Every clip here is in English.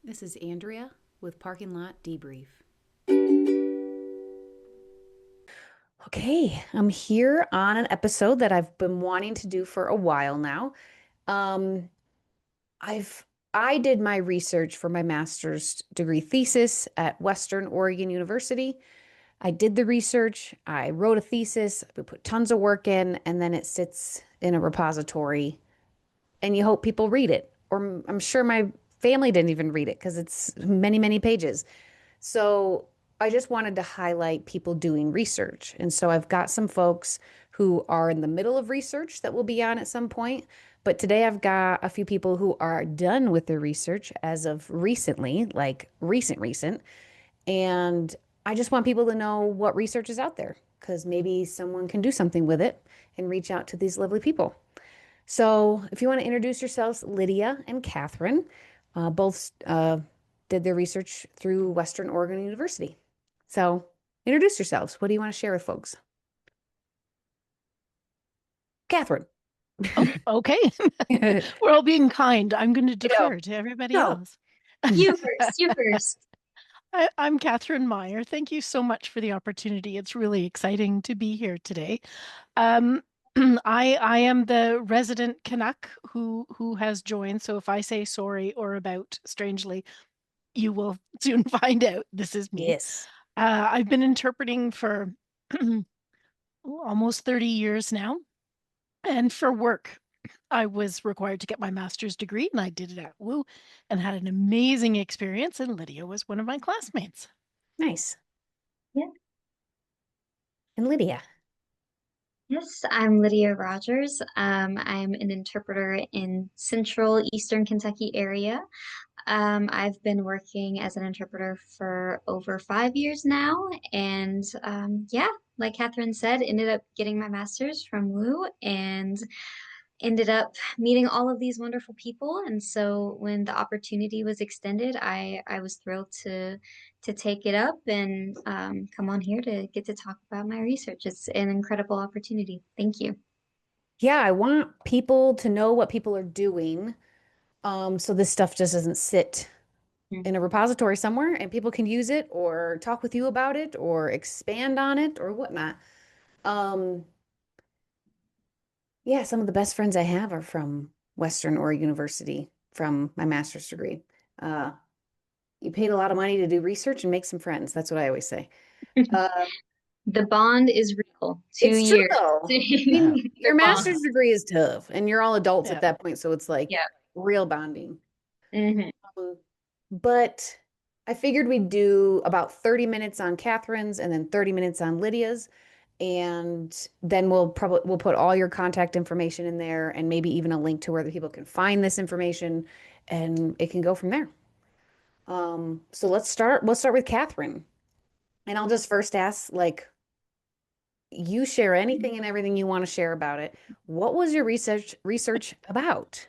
This is Andrea with Parking Lot Debrief. Okay, I'm here on an episode that I've been wanting to do for a while now. Um, I've I did my research for my master's degree thesis at Western Oregon University. I did the research, I wrote a thesis, we put tons of work in, and then it sits in a repository and you hope people read it. Or I'm sure my family didn't even read it because it's many, many pages. So I just wanted to highlight people doing research. And so I've got some folks who are in the middle of research that will be on at some point. But today I've got a few people who are done with their research as of recently, like recent. And I just want people to know what research is out there because maybe someone can do something with it and reach out to these lovely people. So, if you want to introduce yourselves, Lydia and Catherine, both did their research through Western Oregon University. So, introduce yourselves. What do you want to share with folks? Catherine. Oh, okay. We're all being kind. I'm going to defer to everybody No. else. You first, you first. I'm Catherine Maier. Thank you so much for the opportunity. It's really exciting to be here today. Um, I am the resident Canuck who has joined. So if I say sorry or about strangely, you will soon find out this is me. Yes. I've been interpreting for almost 30 years now, and for work. I was required to get my master's degree and I did it at WOU and had an amazing experience. And Lydia was one of my classmates. Nice. Yeah. And Lydia. Yes, I'm Lydia Rogers. I'm an interpreter in Central Eastern Kentucky area. I've been working as an interpreter for over 5 years now, and yeah, like Catherine said, ended up getting my master's from WU and ended up meeting all of these wonderful people. And so when the opportunity was extended, I was thrilled to take it up and come on here to get to talk about my research. It's an incredible opportunity. Thank you. Yeah, I want people to know what people are doing. So this stuff just doesn't sit Mm. in a repository somewhere and people can use it or talk with you about it or expand on it or whatnot. Um, Yeah, some of the best friends I have are from Western Oregon University from my master's degree. Uh, you paid a lot of money to do research and make some friends. That's what I always say. Uh, The bond is real. two it's true years. though. I mean, The your bond. master's degree is tough and you're all adults at Yeah. that point, so it's like Yeah. real bonding. Hmm. But I figured we'd do about 30 minutes on Catherine's and then 30 minutes on Lydia's. And then we'll put all your contact information in there and maybe even a link to where the people can find this information and it can go from there. So let's start with Catherine. And I'll just first ask, like, you share anything and everything you want to share about it. What was your research about?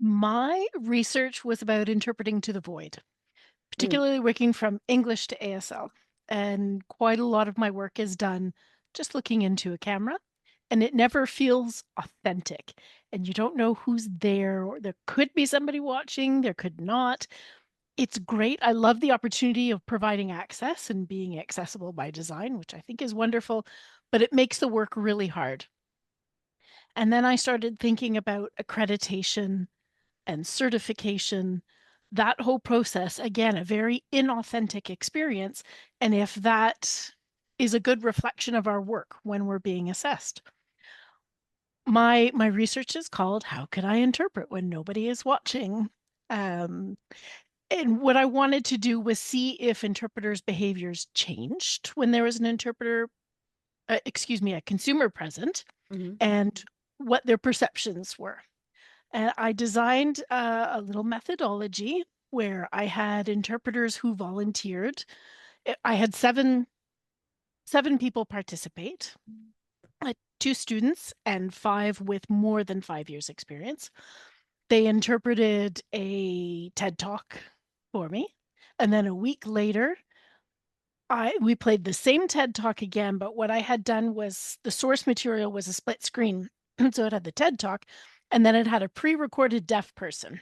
My research was about interpreting to the void, Mm, particularly working from English to ASL. And quite a lot of my work is done just looking into a camera, and it never feels authentic. And you don't know who's there, or there could be somebody watching, there could not. It's great. I love the opportunity of providing access and being accessible by design, which I think is wonderful, but it makes the work really hard. And then I started thinking about accreditation and certification, that whole process, again, a very inauthentic experience. And if that is a good reflection of our work when we're being assessed. My research is called How Can I Interpret When Nobody is Watching? Um, and what I wanted to do was see if interpreters' behaviors changed when there was an interpreter, excuse me, a consumer present, mhm. and what their perceptions were. And I designed a little methodology where I had interpreters who volunteered. I had seven people participate, two students and five with more than 5 years experience. They interpreted a TED Talk for me. And then a week later, we played the same TED Talk again, but what I had done was the source material was a split screen. So it had the TED Talk, and then it had a pre-recorded deaf person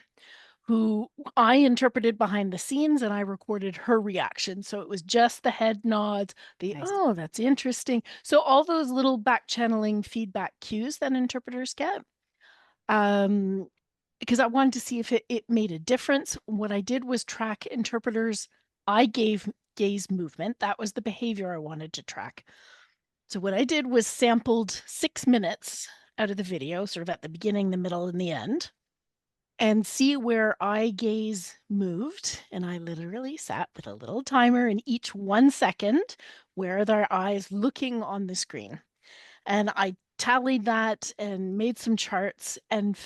who I interpreted behind the scenes, and I recorded her reaction. So it was just the head nods, Nice. oh, that's interesting. So all those little back channeling feedback cues that interpreters get. Because I wanted to see if it made a difference. What I did was track interpreters' eye gaze movement. That was the behavior I wanted to track. So what I did was sampled 6 minutes out of the video, sort of at the beginning, the middle, and the end, and see where eye gaze moved. And I literally sat with a little timer in each 1 second where their eyes looking on the screen. And I tallied that and made some charts. And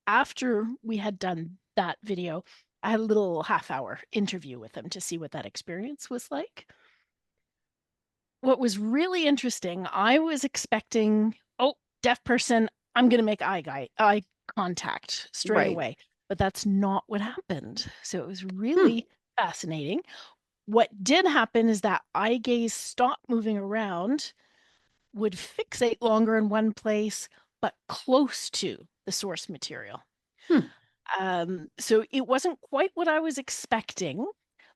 after we had done that video, I had a little half-hour interview with them to see what that experience was like. What was really interesting, I was expecting, oh, deaf person, I'm going to make eye contact straight Right. away. But that's not what happened. So it was Hmm. really fascinating. What did happen is that eye gaze stopped moving around, would fixate longer in one place, but close to the source material. Hmm. So it wasn't quite what I was expecting,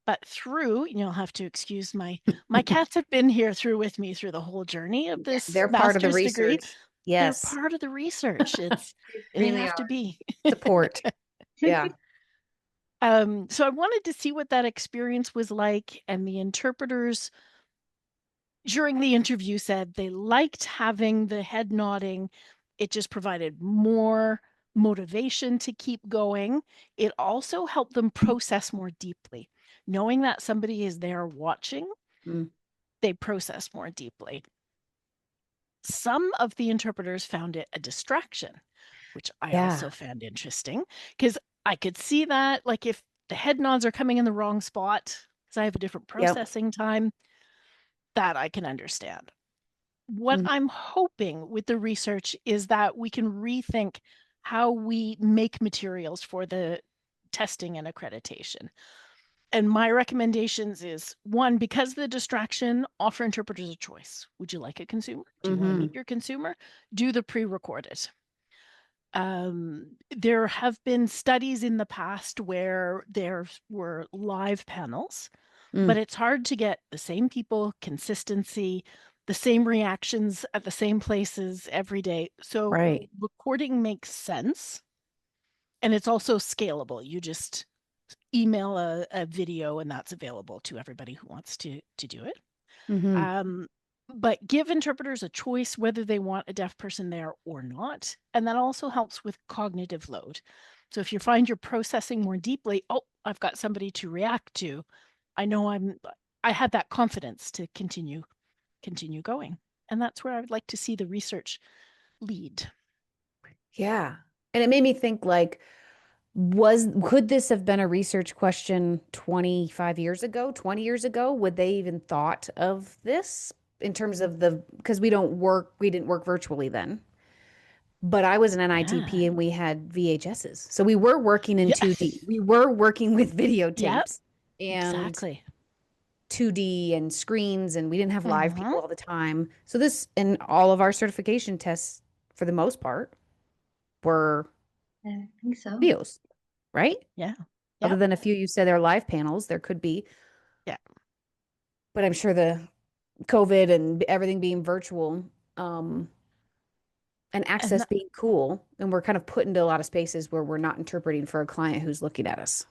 but you'll have to excuse my cats have been here through with me through the whole journey of this They're part of the master's degree. research. They're Yes. part of the research. They They really have to are. be. Support. Yeah. So I wanted to see what that experience was like, and the interpreters during the interview said they liked having the head nodding. It just provided more motivation to keep going. It also helped them process more deeply. Knowing that somebody is there watching, Mm. they process more deeply. Some of the interpreters found it a distraction, which I Yeah. also found interesting because I could see that, like, if the head nods are coming in the wrong spot, because I have a different Yep. processing time, that I can understand. What Mhm. I'm hoping with the research is that we can rethink how we make materials for the testing and accreditation. And my recommendations is, one, because of the distraction, offer interpreters a choice. Would you like a consumer? Do you want to meet Mhm. your consumer? Do the pre-recorded. There have been studies in the past where there were live panels, but Mm. it's hard to get the same people, consistency, the same reactions at the same places every day. So Right. recording makes sense, and it's also scalable. You just email a video and that's available to everybody who wants to do it. Mhm. Um, but give interpreters a choice whether they want a deaf person there or not. And that also helps with cognitive load. So if you find you're processing more deeply, oh, I've got somebody to react to, I know I had that confidence to continue going. And that's where I would like to see the research lead. Yeah. And it made me think like, could this have been a research question 25 years ago, 20 years ago? Would they even thought of this in terms of because we didn't work virtually then. But I was an Yeah. NITP and we had VHSs. So we were working in Yeah. 2D. We were working with Yep. videotapes and Exactly. 2D and screens, and we didn't have live Mm-hmm. people all the time. So this and all of our certification tests, for the most part, were I think so. videos, right? Yeah. Other Yep. than a few you said are live panels, there could be, Yeah. but I'm sure the COVID and everything being virtual, um, and And access being cool, and we're kind of put into a lot of spaces where we're not interpreting for a client who's looking at us.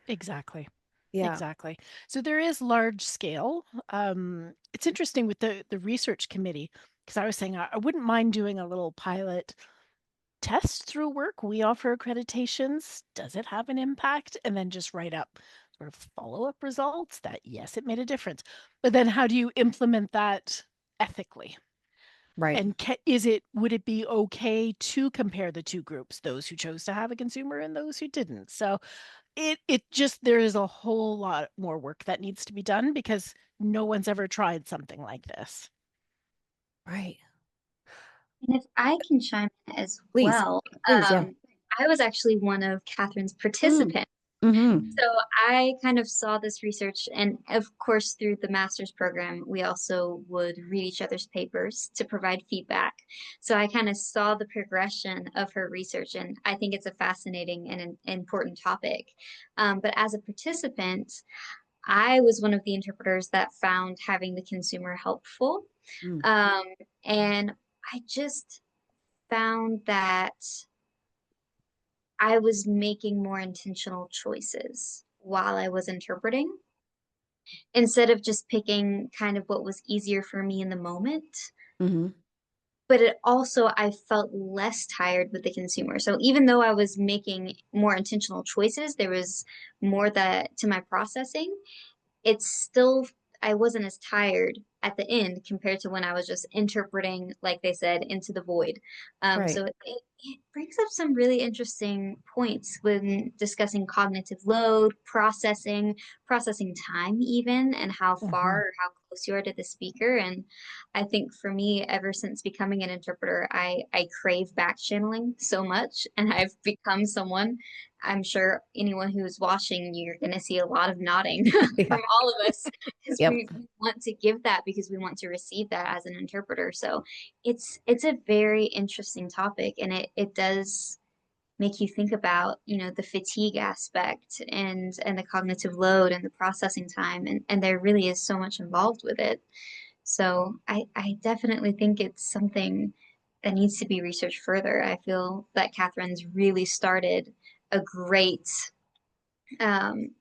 exactly. Yeah. Exactly. So there is large scale. It's interesting with the research committee, because I was saying I wouldn't mind doing a little pilot test through work. We offer accreditations. Does it have an impact? And then just write up sort of follow-up results that yes, it made a difference. But then how do you implement that ethically? Right. And would it be okay to compare the two groups, those who chose to have a consumer and those who didn't? So it just there is a whole lot more work that needs to be done because no one's ever tried something like this. Right. And if I can chime in as Please. well, Please. Yeah. I was actually one of Catherine's Mm. participants Mm-hmm. So I kind of saw this research, and of course, through the master's program, we also would read each other's papers to provide feedback. So I kind of saw the progression of her research, and I think it's a fascinating and an important topic. But as a participant, I was one of the interpreters that found having the consumer helpful. Mm. Um, and I just found that I was making more intentional choices while I was interpreting instead of just picking kind of what was easier for me in the moment. Mm-hmm. But it also, I felt less tired with the consumer. So even though I was making more intentional choices, there was more that to my processing. It's still, I wasn't as tired at the end compared to when I was just interpreting, like they said, into the void. Right. So it brings up some really interesting points when discussing cognitive load, processing time even, and how far Mhm. or how close you are to the speaker. And I think for me, ever since becoming an interpreter, I crave back channeling so much, and I've become someone. I'm sure anyone who's watching, you're going to see a lot of nodding Yeah. from all of us because Yep. we want to give that because we want to receive that as an interpreter. So it's a very interesting topic, and it does make you think about, you know, the fatigue aspect and the cognitive load and the processing time, and there really is so much involved with it. So I definitely think it's something that needs to be researched further. I feel that Catherine's really started a great um,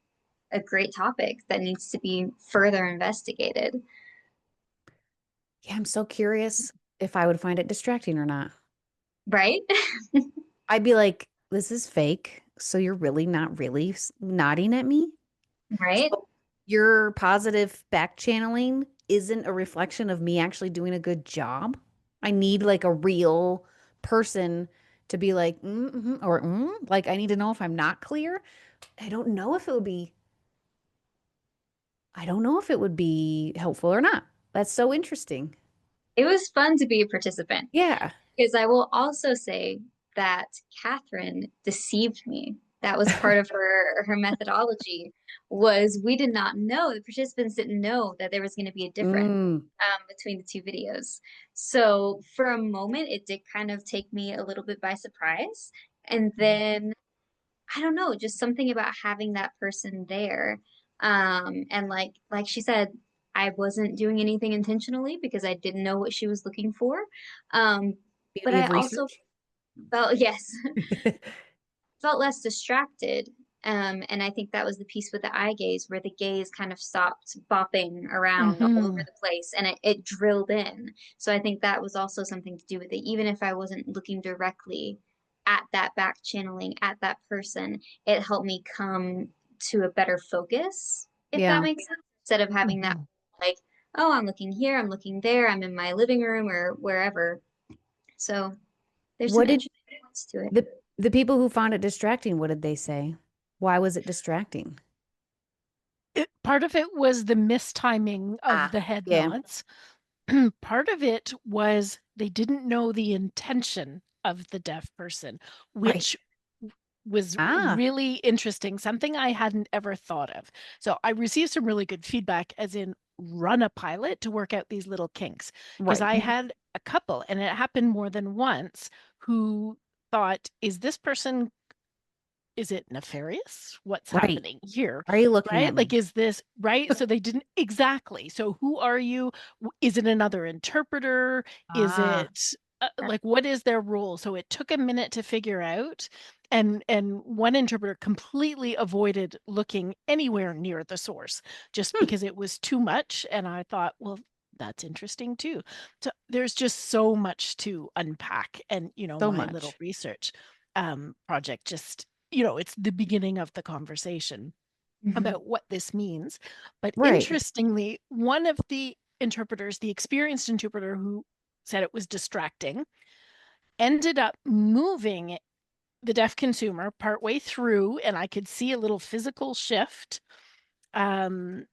a great topic that needs to be further investigated, Yeah, I'm so curious if I would find it distracting or not. right? I'd be like, this is fake. So you're really not really nodding at me? Right? So your positive back channeling isn't a reflection of me actually doing a good job. I need like a real person to be like, or like I need to know if I'm not clear. I don't know if it would be, I don't know if it would be helpful or not. That's so interesting. It was fun to be a participant Yeah. because I will also say that Catherine deceived me. That was part of her methodology was we did not know, the participants didn't know that there was going to be a difference Mm, between the two videos. So for a moment, it did kind of take me a little bit by surprise. And then I don't know, just something about having that person there. And like she said, I wasn't doing anything intentionally because I didn't know what she was looking for. Um, but beauty I of also research. felt, yes, felt less distracted. And I think that was the piece with the eye gaze where the gaze kind of stopped bopping around all over Mhm. the place and it drilled in. So I think that was also something to do with it. Even if I wasn't looking directly at that back channeling, at that person, it helped me come to a better focus, if that Yeah. makes sense. Instead of having that, Mhm. like, oh, I'm looking here, I'm looking there, I'm in my living room or wherever. So there's some What did interesting points to it. the the people who found it distracting, what did they say? Why was it distracting? Part of it was the mistiming of Ah, the head yeah, nods. Part of it was they didn't know the intention of the deaf person, right. which was Ah, really interesting, something I hadn't ever thought of. So I received some really good feedback, as in run a pilot to work out these little kinks. Because right, I had a couple, and it happened more than once, who thought, is this person, is it nefarious? What's right. happening here? Why are you looking at Right? Like, me? is this right? So they didn't exactly. So who are you? Is it another interpreter? Is Ah, it like what is their role? So it took a minute to figure out. And one interpreter completely avoided looking anywhere near the source just hmm, because it was too much. And I thought, well, that's interesting too. So there's just so much to unpack. And, so my little much. research project just it's the beginning of the conversation Mhm. about what this means. But Right. interestingly, one of the interpreters, the experienced interpreter who said it was distracting, ended up moving the deaf consumer partway through, and I could see a little physical shift. Um,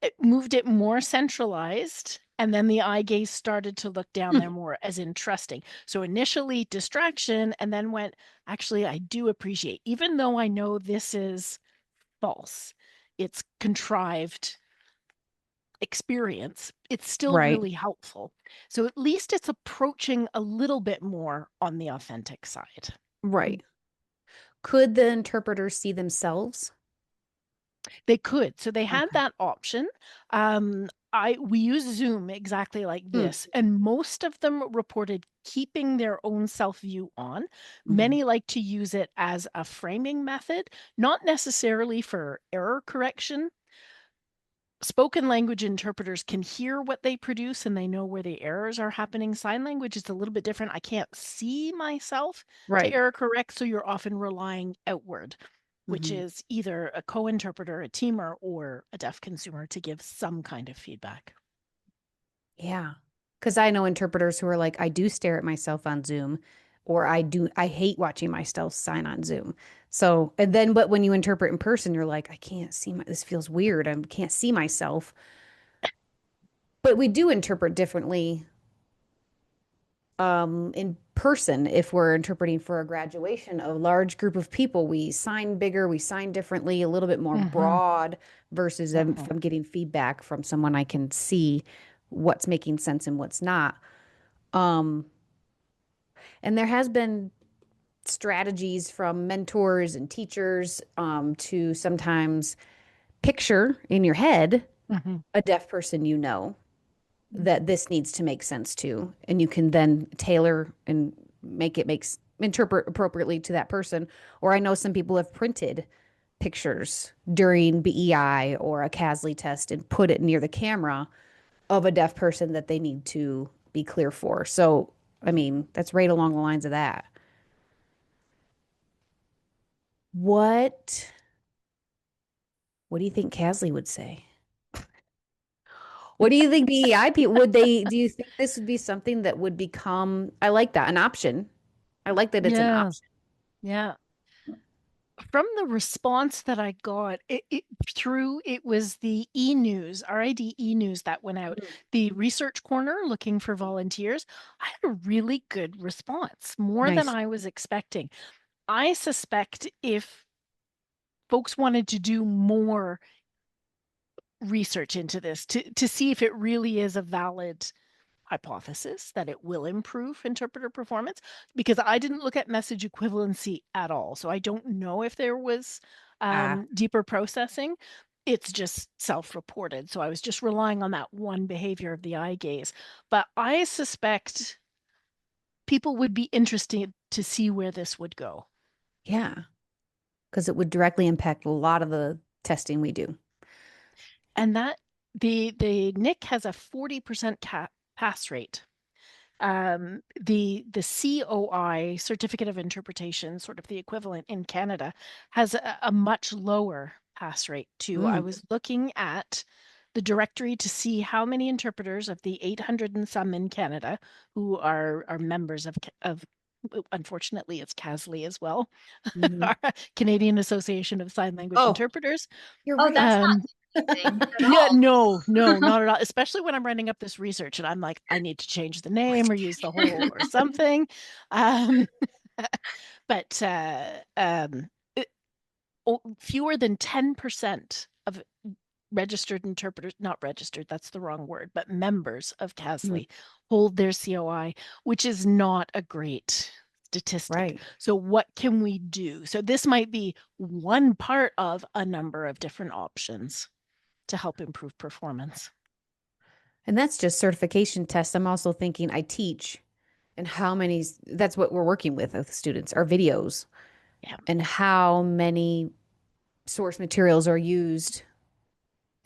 it moved it more centralized, and then the eye gaze started to look down there Hmm. more as in trusting. So initially distraction, and then went, actually, I do appreciate, even though I know this is false, it's contrived experience, it's still Right. really helpful. So at least it's approaching a little bit more on the authentic side. Right. Could the interpreter see themselves? They could. So they had Okay. that option. We use Zoom exactly like Hmm. this, and most of them reported keeping their own self view on. Mhm. Many like to use it as a framing method, not necessarily for error correction. Spoken language interpreters can hear what they produce and they know where the errors are happening. Sign language is a little bit different. I can't see myself to Right. error correct, so you're often relying outward, which Mhm. is either a co-interpreter, a teamer, or a deaf consumer to give some kind of feedback. Yeah. Because I know interpreters who are like, I do stare at myself on Zoom, or I hate watching myself sign on Zoom. So, and then, but when you interpret in person, you're like, I can't see this feels weird. I can't see myself. But we do interpret differently in person. If we're interpreting for a graduation, a large group of people, we sign bigger, we sign differently, a little bit more Mm-hmm. broad versus Mm-hmm. if I'm getting feedback from someone, I can see what's making sense and what's not. Um, and there has been strategies from mentors and teachers to sometimes picture in your head Mm-hmm. a deaf person that this needs to make sense to, and you can then tailor and interpret appropriately to that person. Or I know some people have printed pictures during BEI or a CASLI test and put it near the camera of a deaf person that they need to be clear for. So, I mean, that's right along the lines of that. What what do you think CASLI would say? What do you think BEI people do you think this would be something that would become, I like that, an option. I like that it's an Yeah. option. Yeah. From the response that I got, it was the e-news, RID e-news that went out, Mm. the research corner looking for volunteers. I had a really good response, more than Nice. I was expecting. I suspect if folks wanted to do more research into this to see if it really is a valid hypothesis that it will improve interpreter performance, because I didn't look at message equivalency at all. So I don't know if there was Ah, deeper processing. It's just self-reported. So I was just relying on that one behavior of the eye gaze. But I suspect people would be interested to see where this would go. yeah, because it would directly impact a lot of the testing we do. And that the NIC has a 40% pass rate. The COI, Certificate of Interpretation, sort of the equivalent in Canada, has a much lower pass rate too. I Mm. was looking at the directory to see how many interpreters of the 800 and some in Canada who are members of unfortunately it's CASLI as well, Mhm. Canadian Association of Sign Language Oh, Interpreters. you're Oh, right. that's Um, not confusing at yeah, all. no, no, not at all. Especially when I'm writing up this research and I'm like, I need to change the name or use the whole or something. Um, but fewer than 10% of registered interpreters, not registered, that's the wrong word, but members of Mm. CASLI hold their COI, which is not a great statistic. Right. So what can we do? So this might be one part of a number of different options to help improve performance. And that's just certification tests. I'm also thinking I teach and how many, that's what we're working with students, our videos Yeah. and how many source materials are used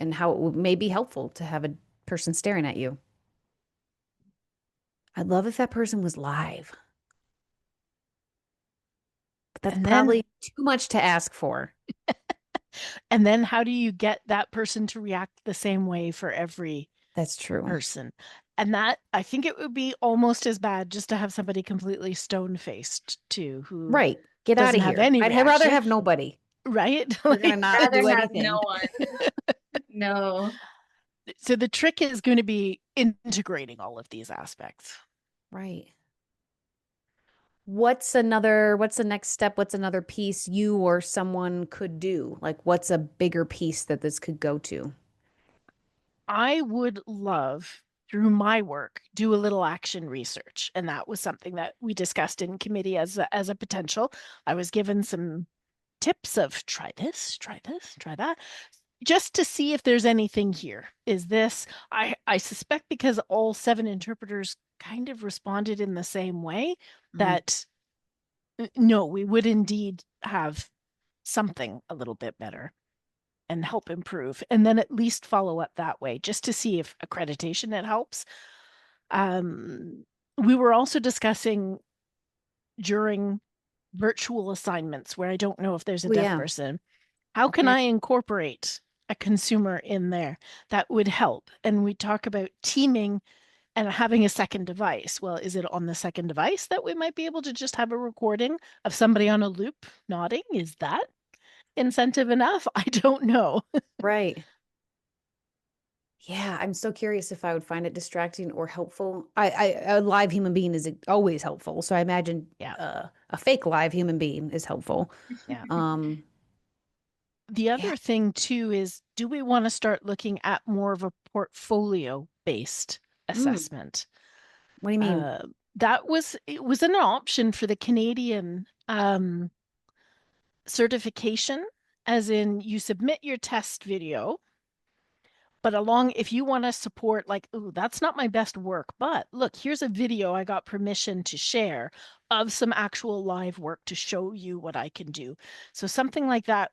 and how it may be helpful to have a person staring at you. I'd love if that person was live, but that's And then probably too much to ask for. and then how do you get that person to react the same way for every That's true. person? And that I think it would be almost as bad just to have somebody completely stone-faced too, who Right. Get out doesn't of have here. any I'd rather reaction, have nobody. right? They're gonna Like, not Rather do have no anything. one. No. so the trick is going to be integrating all of these aspects. Right. what's the next step? What's another piece you or someone could do? Like, what's a bigger piece that this could go to? I would love, through my work, do a little action research. And that was something that we discussed in committee as a potential. I was given some tips of try this, try this, try that, just to see if there's anything here. Is this, I suspect because all 7 interpreters kind of responded in the same way, Mhm. that no, we would indeed have something a little bit better and help improve, and then at least follow up that way just to see if accreditation it helps. Um, we were also discussing during virtual assignments where I don't know if there's a Oh deaf yeah. person, how can Yeah. I incorporate a consumer in there that would help? And we talk about teaming and having a second device. Well, is it on the second device that we might be able to just have a recording of somebody on a loop nodding? Is that incentive enough? I don't know. Right. Yeah, I'm so curious if I would find it distracting or helpful. A live human being is always helpful, so I imagine Yeah, a fake live human being is helpful. yeah. Um, The yeah. other thing too is, do we want to start looking at more of a portfolio based Mm, assessment? what do you mean? Uh, it was an option for the Canadian certification, as in you submit your test video, but along if you want to support like, oh, that's not my best work, but look, here's a video I got permission to share of some actual live work to show you what I can do. So something like that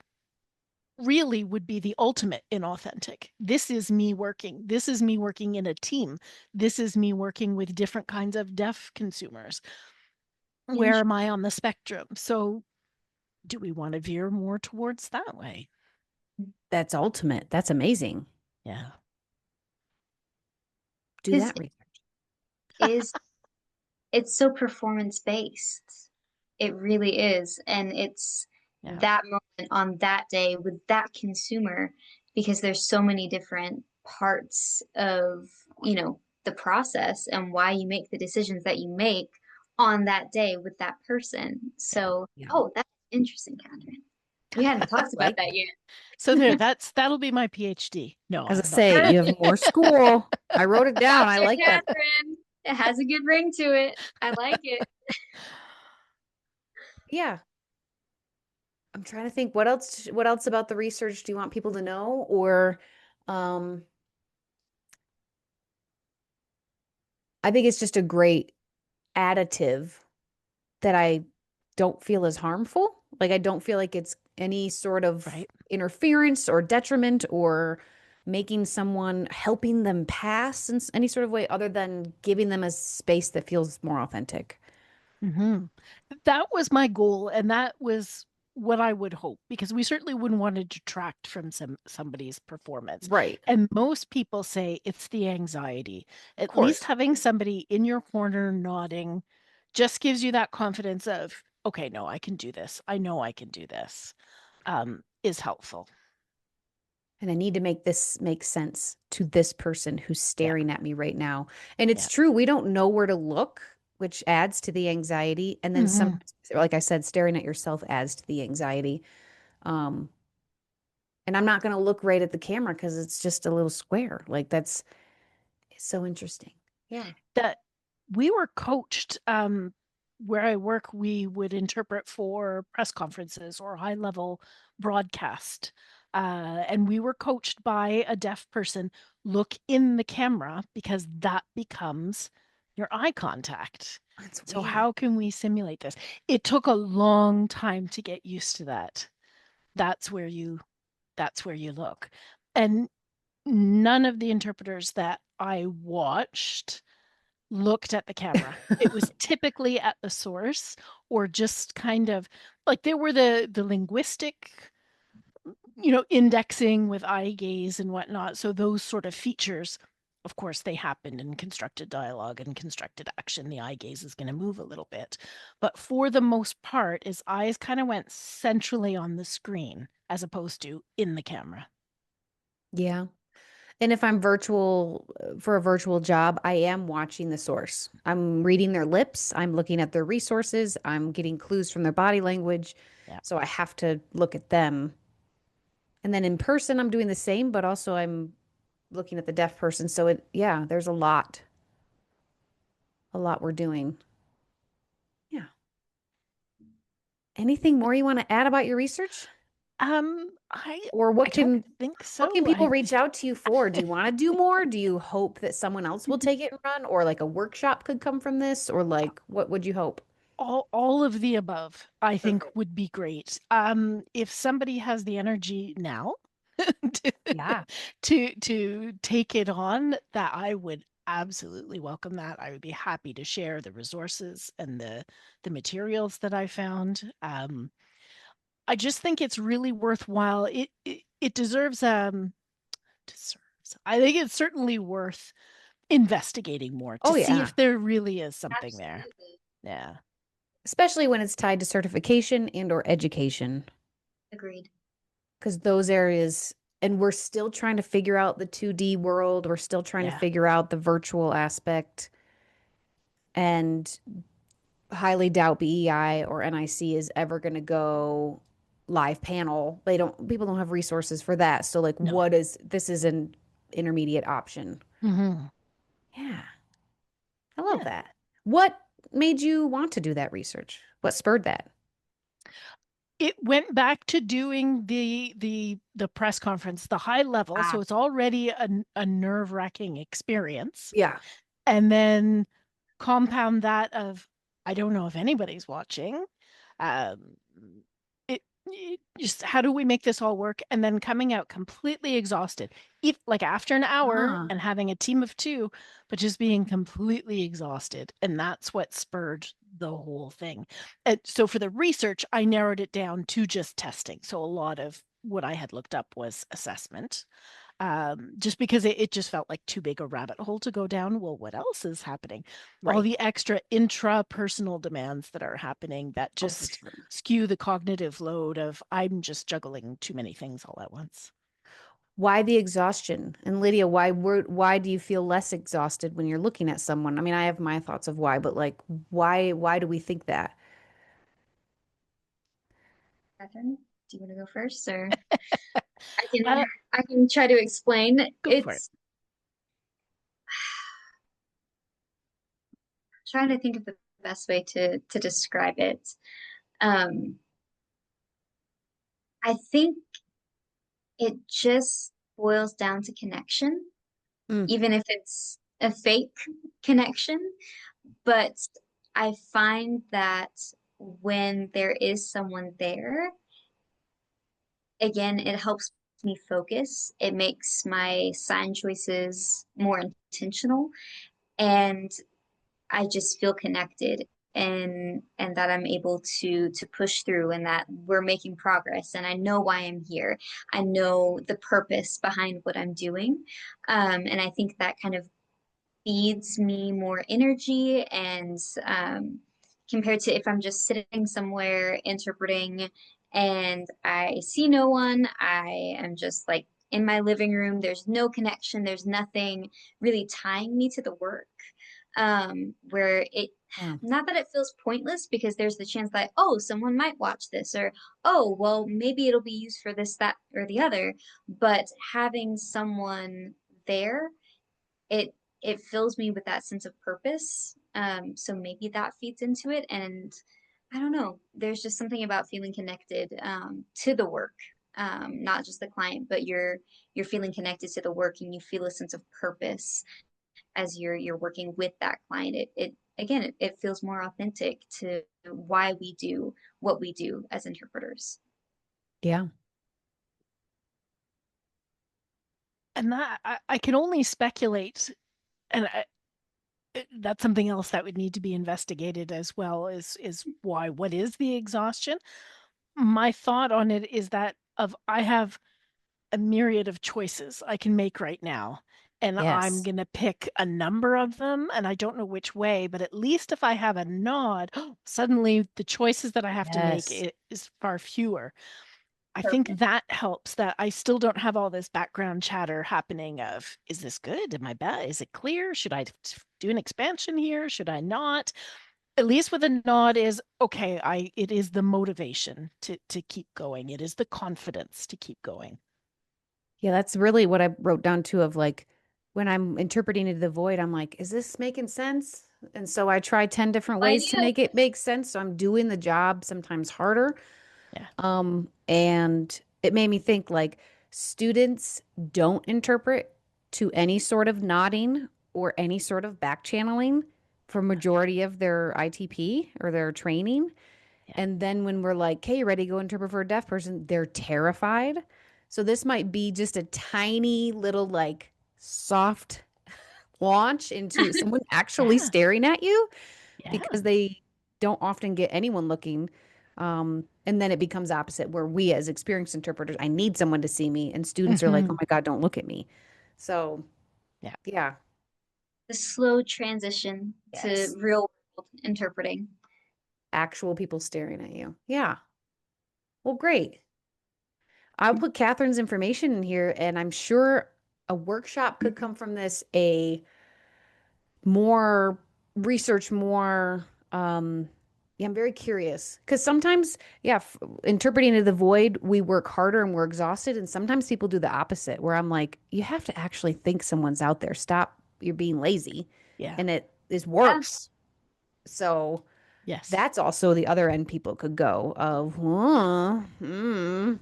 really would be the ultimate inauthentic. This is me working. This is me working in a team. This is me working with different kinds of deaf consumers. Where am I on the spectrum? So, do we want to veer more towards that way? That's ultimate. That's amazing. Yeah. Do Because that research. is it's so performance based. It really is. And it's Yeah. that moment on that day with that consumer because there's so many different parts of, the process and why you make the decisions that you make on that day with that person. Yeah. So, Yeah. oh, that's interesting, Catherine. We hadn't talked about Like, that So there, yet. that'll be my PhD. No, as I I'm not say, kidding. you have more school. I wrote it down. I Gotcha, like that. Catherine. It has a good ring to it. I like it. Yeah. I'm trying to think what else about the research do you want people to know? Or um I think it's just a great additive that I don't feel is harmful. Like I don't feel like it's any sort of Right. interference or detriment or making someone helping them pass in any sort of way other than giving them a space that feels more authentic. Hmm. That was my goal, and that was what I would hope, because we certainly wouldn't want to detract from somebody's performance. Right. And most people say it's the anxiety. Of At least course. having somebody in your corner nodding just gives you that confidence of, okay, no, I can do this. I know I can do this. Is helpful. And I need to make this make sense to this person who's Yeah, staring at me right now. And it's yeah. true, we don't know where to look, which adds to the anxiety. And then some, Hmm. like I said, staring at yourself adds to the anxiety. Um, and I'm not going to look right at the camera because it's just a little square. Like that's it's so interesting. Yeah. That we were coached, where I work, we would interpret for press conferences or high level broadcast. And we were coached by a deaf person, look in the camera because that becomes your eye contact. That's So weird. how can we simulate this? It took a long time to get used to that. That's where you that's where you look. And none of the interpreters that I watched looked at the camera. It was typically at the source, or just kind of like there were the linguistic, indexing with eye gaze and whatnot. So those sort of features, of course, they happened in constructed dialogue and constructed action. The eye gaze is going to move a little bit. But for the most part, his eyes kind of went centrally on the screen as opposed to in the camera. Yeah. And if I'm virtual for a virtual job, I am watching the source. I'm reading their lips, I'm looking at their resources, I'm getting clues from their body language. Yeah. So I have to look at them. And then in person, I'm doing the same, but also I'm looking at the deaf person. So yeah, there's a lot we're doing. Yeah. Anything more you want to add about your research? Or I don't think what can so. people reach out to you for? Do you want to do more? Do you hope that someone else will take it and run? Or like a workshop could come from this? Or like what would you hope? All of the above, I think Perfect. would be great. If somebody has the energy now to, Yeah. to take it on, that I would absolutely welcome that. I would be happy to share the resources and the materials that I found. I just think it's really worthwhile. It deserves. I think it's certainly worth investigating more to Oh see yeah. if there really is something there. Absolutely. Yeah. Especially when it's tied to certification and or education. Agreed. Because those areas, and we're still trying to figure out the 2D world. We're still trying to Yeah. figure out the virtual aspect. And highly doubt BEI or NIC is ever going to go live panel. People don't have resources for that. So like No. this is an intermediate option. Hmm. Yeah. I love Yeah. that. What made you want to do that research? What spurred that? It went back to doing the press conference, the high level, Ah, so it's already a nerve-wracking experience. yeah. And then compound that of I don't know if anybody's watching. Um, it just how do we make this all work? And then coming out completely exhausted, if like after an hour Ah, and having a team of two, but just being completely exhausted, and that's what spurred the whole thing. And so for the research, I narrowed it down to just testing. So a lot of what I had looked up was assessment, just because it just felt like too big a rabbit hole to go down. Well, what else is happening? All right. the extra intrapersonal demands that are happening that Oh, for just sure. skew the cognitive load of I'm just juggling too many things all at once. Why the exhaustion? And Lydia, why do you feel less exhausted when you're looking at someone? I mean, I have my thoughts of why, but like why do we think that? Catherine, do you want to go first, or I can Uh, I can try to explain. go for it. It's trying to think of the best way to describe it. Um, I think it just boils down to connection, Mm, even if it's a fake connection. But I find that when there is someone there, again, it helps me focus. It makes my sign choices more intentional, and I just feel connected and that I'm able to push through and that we're making progress and I know why I'm here. I know the purpose behind what I'm doing. And I think that kind of feeds me more energy and compared to if I'm just sitting somewhere interpreting and I see no one, I am just like in my living room. There's no connection. There's nothing really tying me to the work. Where it yeah. not that it feels pointless because there's the chance that oh someone might watch this or oh well maybe it'll be used for this that or the other, but having someone there it it fills me with that sense of purpose. So maybe that feeds into it. And I don't know, there's just something about feeling connected to the work, not just the client, but you're feeling connected to the work and you feel a sense of purpose as you're working with that client. It again, it feels more authentic to why we do what we do as interpreters. Yeah. And that I can only speculate, and that's something else that would need to be investigated as well. Is why what is the exhaustion? My thought on it is that of I have a myriad of choices I can make right now. And I'm Yes. going to pick a number of them, and I don't know which way, but at least if I have a nod, suddenly the choices that I have to make Yes. is far fewer. I think Perfect. that helps that I still don't have all this background chatter happening of, is this good? Am I bad? Is it clear? Should I do an expansion here? Should I not? At least with a nod is okay, it is the motivation to keep going. It is the confidence to keep going. Yeah, that's really what I wrote down too of like when I'm interpreting into the void, I'm like, is this making sense? And so I try 10 different No ways to idea. make it make sense. So I'm doing the job sometimes harder. Yeah. And it made me think like students don't interpret to any sort of nodding or any sort of back channeling for majority of their ITP or their training. Yeah. And then when we're like, okay, you ready to go interpret for a deaf person, they're terrified. So this might be just a tiny little like soft launch into someone actually Yeah. staring at you Yeah. because they don't often get anyone looking. And then it becomes opposite where we as experienced interpreters, I need someone to see me, and students are like, oh Hmm. my God, don't look at me. So Yeah. yeah, The slow transition to yes. real world interpreting. Actual people staring at you. Yeah. Well, great. I'll put Catherine's information in here, and I'm sure a workshop could come from this, a more research, more yeah, I'm very curious because sometimes, yeah, interpreting into the void, we work harder and we're exhausted. And sometimes people do the opposite, where I'm like, you have to actually think someone's out there. Stop, you're being lazy. Yeah. And it is Yeah. worse. So Yes. that's also the other end people could go of, You can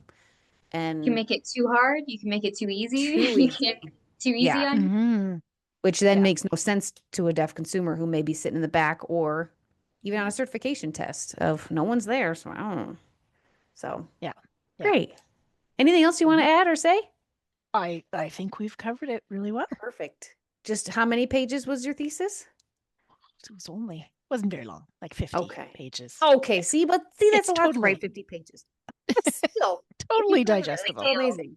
and make it too hard, you can make it too easy. too You can't easy. too easy Yeah. on you. Hmm. Which then Yeah. makes no sense to a deaf consumer who may be sitting in the back or even on a certification test of no one's there. So I don't know. So Yeah. Yeah. great. Anything else you want Mhm. to add or say? I think we've covered it really well. Perfect. Just how many pages was your thesis? It was only wasn't very long, like 50 Okay. pages. Okay. Yeah. See, but see, that's It's a lot to write totally 50 pages. But still, you totally covered it digestible. so amazing.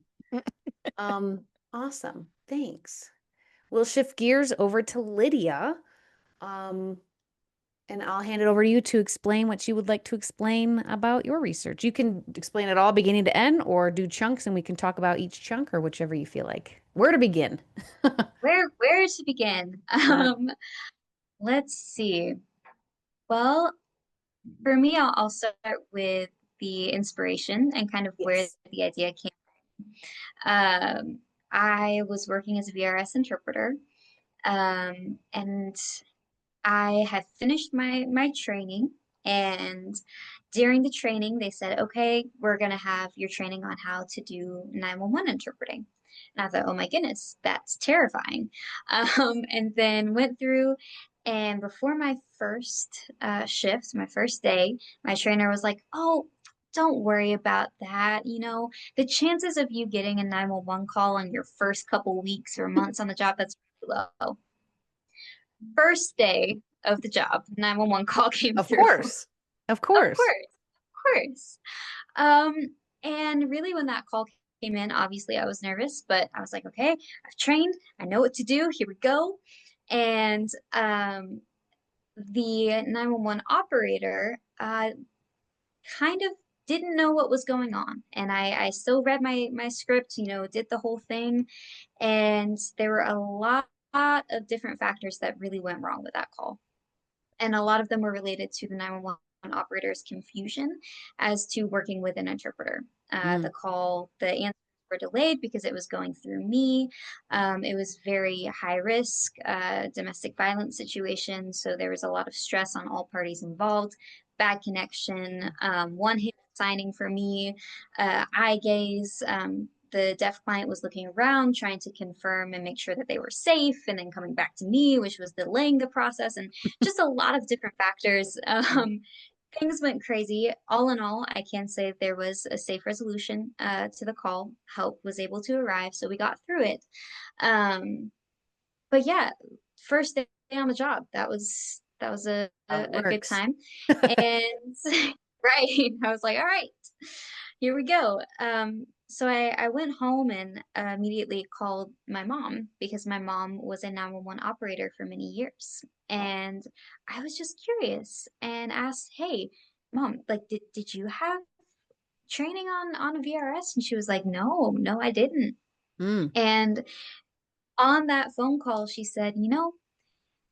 Awesome. Thanks. We'll shift gears over to Lydia. Um, and I'll hand it over to you to explain what you would like to explain about your research. You can explain it all beginning to end or do chunks and we can talk about each chunk or whichever you feel like. Where to begin? Where to begin? Uh, Let's see. Well, for me, I'll start with the inspiration and kind of where yes. the idea came. I was working as a VRS interpreter, and I had finished my training, and during the training, they said, "Okay, we're gonna have your training on how to do 911 interpreting." And I thought, "Oh my goodness, that's terrifying." And then went through, and before my first shift, my first day, my trainer was like, "Oh, don't worry about that. The chances of you getting a 911 call on your first couple weeks or months on the job, that's really low." First day of the job, 911 call came Of through. course. Of Of course. course, of course. Um, and really, when that call came in, obviously I was nervous, but I was like, okay, I've trained, I know what to do. Here we go. And the 911 operator kind of didn't know what was going on. And I still read my script, did the whole thing. And there were a lot of different factors that really went wrong with that call. And a lot of them were related to the 911 operator's confusion as to working with an interpreter. Mm, The answers were delayed because it was going through me. It was very high risk domestic violence situation, so there was a lot of stress on all parties involved. Bad connection, one hand signing for me, eye gaze. The deaf client was looking around, trying to confirm and make sure that they were safe, and then coming back to me, which was delaying the process, and just a lot of different factors. Things went crazy. All in all, I can say there was a safe resolution to the call. Help was able to arrive, so we got through it. Um, but yeah, first day on the job, that was how it a good works. time. And right, I was like, all right, here we go. So I went home and immediately called my mom because my mom was a 911 operator for many years. And I was just curious and asked, hey, mom, like, did you have training on VRS? And she was like, no, I didn't. Mm. And on that phone call, she said,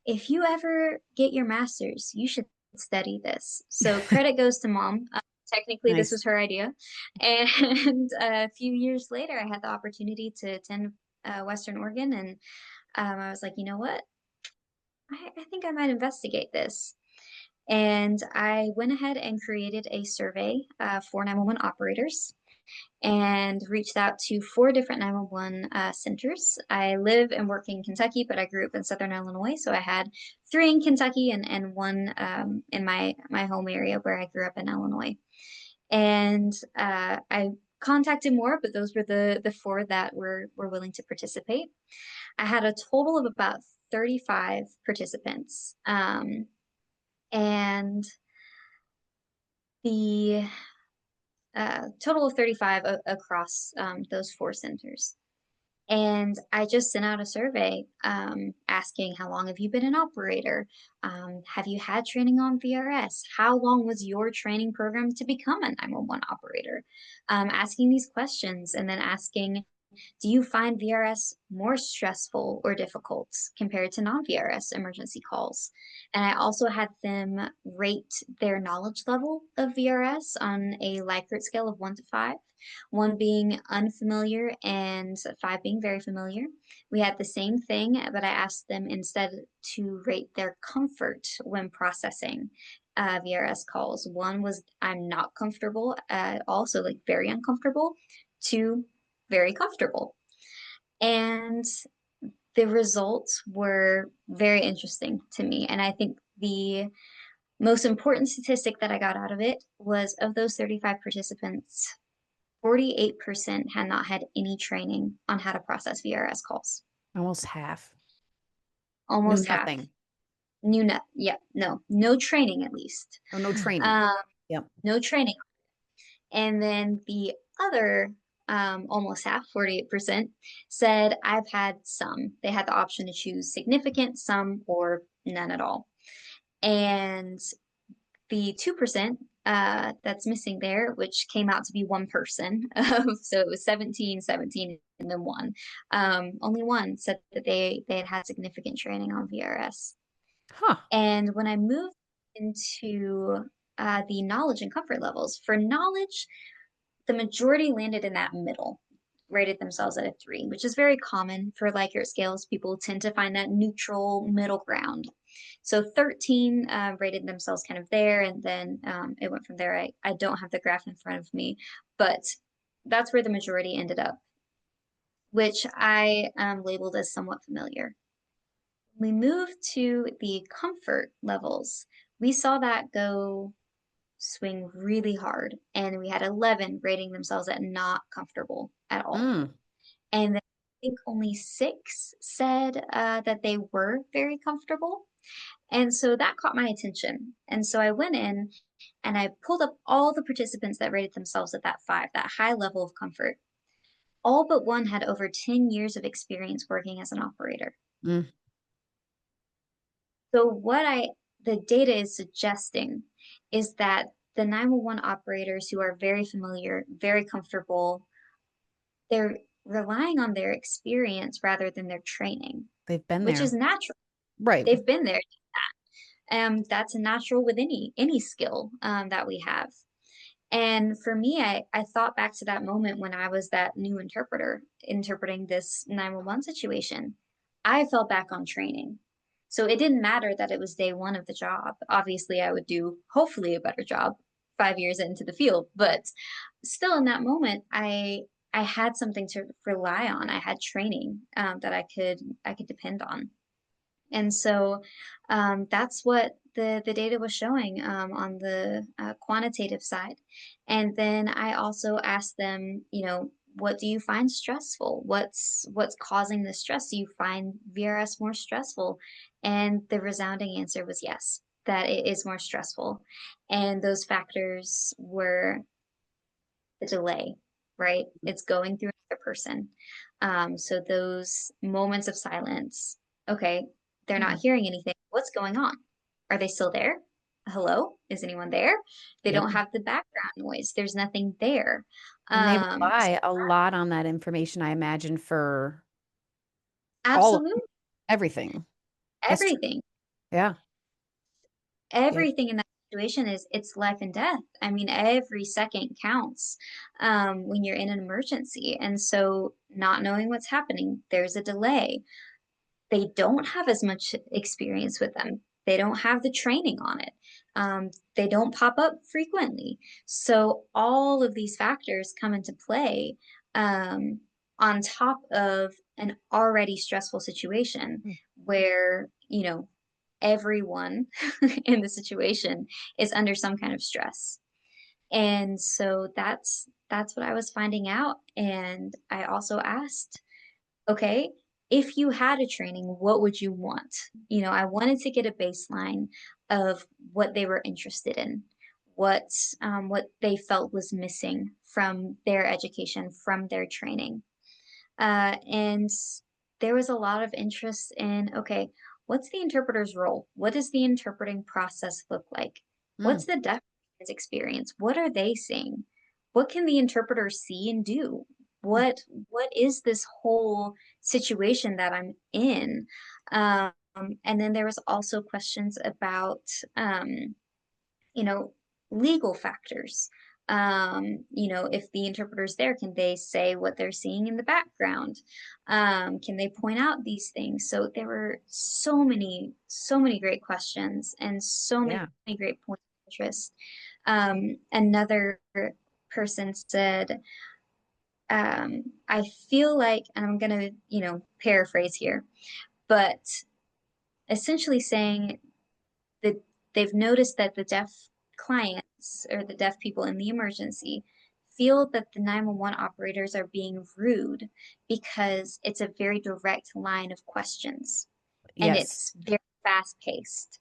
if you ever get your master's, you should study this. So credit goes to mom. Technically, this Nice. was her idea. And a few years later, I had the opportunity to attend Western Oregon. And I was like, you know what? I think I might investigate this. And I went ahead and created a survey for 911 operators and reached out to 4 different 911 centers. I live and work in Kentucky, but I grew up in Southern Illinois. So I had 3 in Kentucky and 1 in my home area where I grew up in Illinois. And I contacted more, but those were the 4 that were willing to participate. I had a total of about 35 participants. And the total of 35 across those 4 centers. And I just sent out a survey asking, how long have you been an operator? Have you had training on VRS? How long was your training program to become a 911 operator? Asking these questions and then asking, do you find VRS more stressful or difficult compared to non-VRS emergency calls? And I also had them rate their knowledge level of VRS on a Likert scale of 1 to 5, 1 being unfamiliar and 5 being very familiar. We had the same thing, but I asked them instead to rate their comfort when processing VRS calls. 1 was I'm not comfortable at all, so like very uncomfortable. 2, very comfortable. And the results were very interesting to me. And I think the most important statistic that I got out of it was of those 35 participants, 48% had not had any training on how to process VRS calls. Almost half. Knew Almost half. nothing. Yeah, no training at least. Oh, no training. Um, Yep. no training. And then the other almost half, 48%, said, I've had some. They had the option to choose significant, some, or none at all. And the 2% that's missing there, which came out to be 1 person, so it was 17, 17, and then 1. Only 1 said that they had significant training on VRS. Huh. And when I moved into the knowledge and comfort levels, for knowledge, the majority landed in that middle, rated themselves at a 3, which is very common for Likert scales. People tend to find that neutral middle ground. So 13 rated themselves kind of there, and then it went from there. I don't have the graph in front of me, but that's where the majority ended up, which I labeled as somewhat familiar. We moved to the comfort levels. We saw that swing really hard, and we had 11 rating themselves at not comfortable at all. Mm. And then I think only 6 said that they were very comfortable. And so that caught my attention. And so I went in and I pulled up all the participants that rated themselves at that 5, that high level of comfort. All but 1 had over 10 years of experience working as an operator. Mm. So the data is suggesting is that the 911 operators who are very familiar, very comfortable, they're relying on their experience rather than their training, They've been which is there. natural. Right. They've been there. That's natural with any skill that we have. And for me, I thought back to that moment when I was that new interpreter interpreting this 911 situation. I fell back on training. So it didn't matter that it was day 1 of the job. Obviously, I would do hopefully a better job 5 years into the field, but still in that moment, I had something to rely on. I had training that I could depend on. And so that's what the data was showing on the quantitative side. And then I also asked them, what do you find stressful? What's causing the stress? Do you find VRS more stressful? And the resounding answer was yes, that it is more stressful. And those factors were the delay, right? It's going through another person. So those moments of silence, okay, they're not hearing anything. What's going on? Are they still there? hello, is anyone there? They Yep. don't have the background noise. There's nothing there. And they So rely a lot on that information, I imagine, for all of absolutely everything. That's true. everything. Yeah. Yeah. Everything in that situation is it's life and death. I mean, every second counts when you're in an emergency. And so not knowing what's happening, there's a delay. They don't have as much experience with them. They don't have the training on it. They don't pop up frequently. So all of these factors come into play um, on top of an already stressful situation Mm. where, everyone in the situation is under some kind of stress. And so that's what I was finding out. And I also asked, okay, if you had a training, what would you want? I wanted to get a baseline of what they were interested in, what what they felt was missing from their education, from their training. And there was a lot of interest in, okay, what's the interpreter's role? What does the interpreting process look like? Mm. What's the deaf person's experience? What are they seeing? What can the interpreter see and do? Mm. What is this whole situation that I'm in? Um, and then there was also questions about you know, legal factors. If the interpreter's there, can they say what they're seeing in the background? Can they point out these things? So there were so many great questions and so many Yeah. great points of interest. Another person said, I feel like, and I'm gonna, paraphrase here, but essentially saying that they've noticed that the deaf clients or the deaf people in the emergency feel that the 911 operators are being rude because it's a very direct line of questions and Yes. it's very fast paced.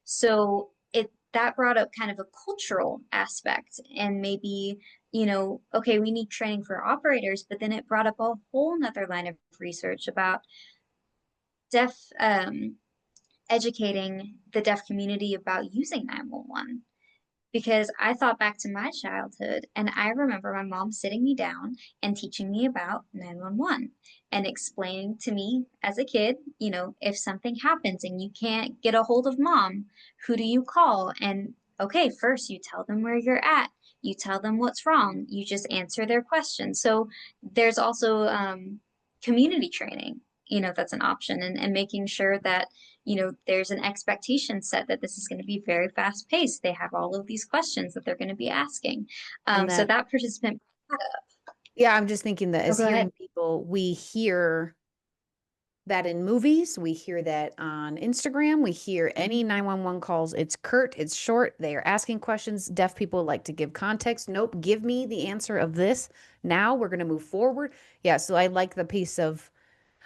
So it that brought up kind of a cultural aspect and maybe, okay, we need training for operators, but then it brought up a whole nother line of research about deaf educating the deaf community about using 911 because I thought back to my childhood and I remember my mom sitting me down and teaching me about 911 and explaining to me as a kid, if something happens and you can't get a hold of mom, who do you call? And okay, first you tell them where you're at, you tell them what's wrong, you just answer their questions. So there's also community training, that's an option and making sure that there's an expectation set that this is going to be very fast paced. They have all of these questions that they're going to be asking. And So that, that participant, yeah, I'm just thinking that oh, as go ahead. hearing people, we hear that in movies, we hear that on Instagram, we hear any 911 calls. It's curt, it's short, they are asking questions. Deaf people like to give context. Nope, give me the answer of this. Now we're going to move forward. Yeah, so I like the piece of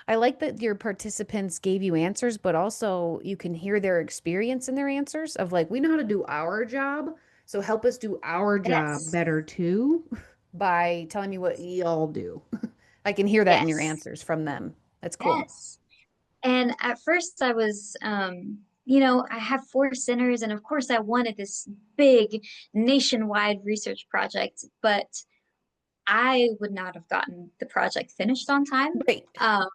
I like that your participants gave you answers, but also you can hear their experience in their answers of like, we know how to do our job, so help us do our job Yes, better too by telling me what y'all do. I can hear that in your yes, answers from them. That's cool. yes. And at first I was, I have 4 centers, and of course I wanted this big nationwide research project, but I would not have gotten the project finished on time. Great. Um,